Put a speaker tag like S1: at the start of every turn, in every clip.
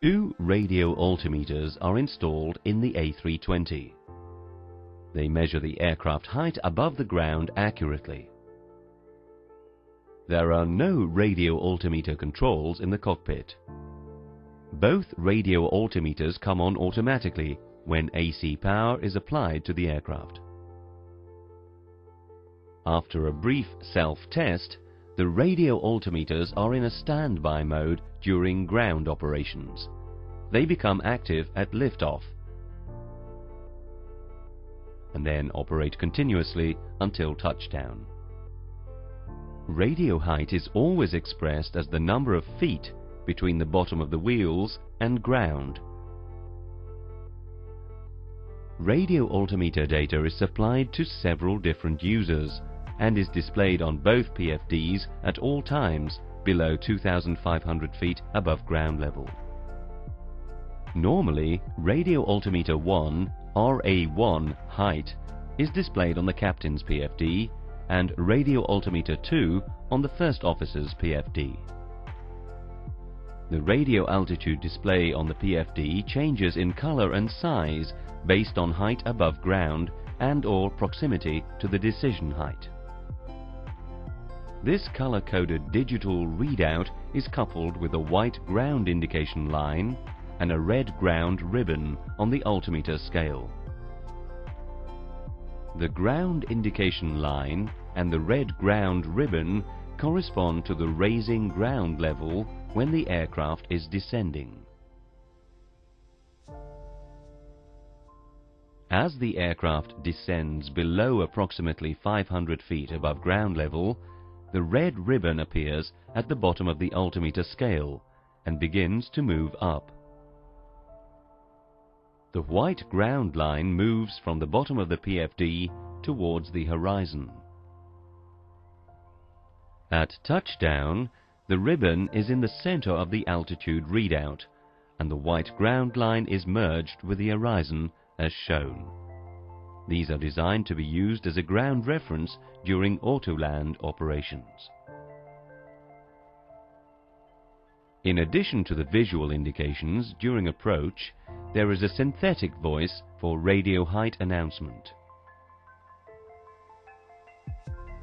S1: Two radio altimeters are installed in the A320. They measure the aircraft height above the ground accurately. There are no radio altimeter controls in the cockpit. Both radio altimeters come on automatically when AC power is applied to the aircraft. After a brief self-test, the radio altimeters are in a standby mode during ground operations. They become active at liftoff and then operate continuously until touchdown. Radio height is always expressed as the number of feet between the bottom of the wheels and ground. Radio altimeter data is supplied to several different users and is displayed on both PFDs at all times below 2,500 feet above ground level. Normally, radio altimeter 1 RA1 height is displayed on the captain's PFD and radio altimeter 2 on the first officer's PFD. The radio altitude display on the PFD changes in color and size based on height above ground and/or proximity to the decision height. This color-coded digital readout is coupled with a white ground indication line and a red ground ribbon on the altimeter scale. The ground indication line and the red ground ribbon correspond to the raising ground level when the aircraft is descending. As the aircraft descends below approximately 500 feet above ground level, the red ribbon appears at the bottom of the altimeter scale and begins to move up. The white ground line moves from the bottom of the PFD towards the horizon. At touchdown, the ribbon is in the center of the altitude readout, and the white ground line is merged with the horizon as shown. These are designed to be used as a ground reference during autoland operations. In addition to the visual indications during approach, there is a synthetic voice for radio height announcement.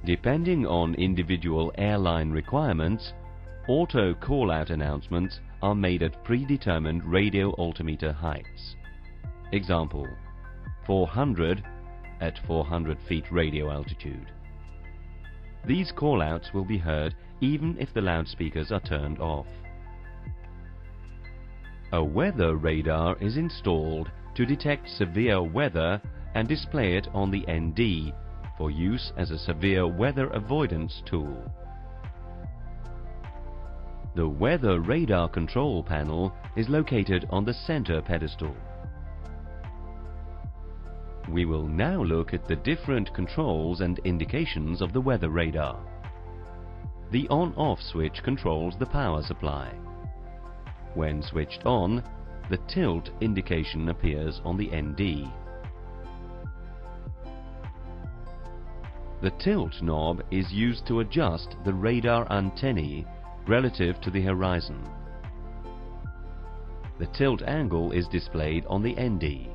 S1: Depending on individual airline requirements, auto call-out announcements are made at predetermined radio altimeter heights. Example: 400 at 400 feet radio altitude. These call-outs will be heard even if the loudspeakers are turned off. A weather radar is installed to detect severe weather and display it on the ND for use as a severe weather avoidance tool. The weather radar control panel is located on the center pedestal. We will now look at the different controls and indications of the weather radar. The on-off switch controls the power supply. When switched on, the tilt indication appears on the ND. The tilt knob is used to adjust the radar antennae relative to the horizon. The tilt angle is displayed on the ND.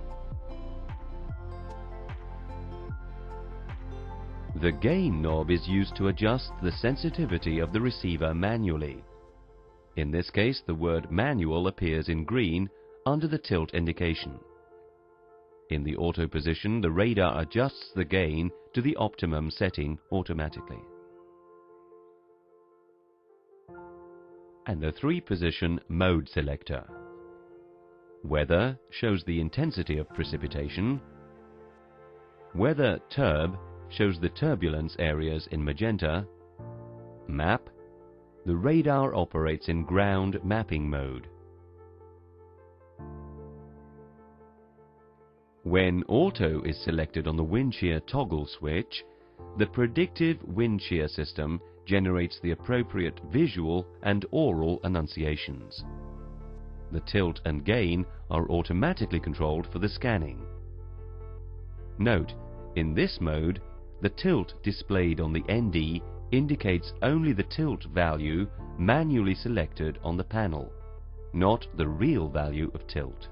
S1: The gain knob is used to adjust the sensitivity of the receiver manually. In this case, the word manual appears in green under the tilt indication. In the auto position, the radar adjusts the gain to the optimum setting automatically. And the 3-position mode selector. Weather shows the intensity of precipitation. Weather turb shows the turbulence areas in magenta. Map. The radar operates in ground mapping mode. When Auto is selected on the windshear toggle switch, the predictive windshear system generates the appropriate visual and oral annunciations. The tilt and gain are automatically controlled for the scanning. Note, in this mode, the tilt displayed on the ND indicates only the tilt value manually selected on the panel, not the real value of tilt.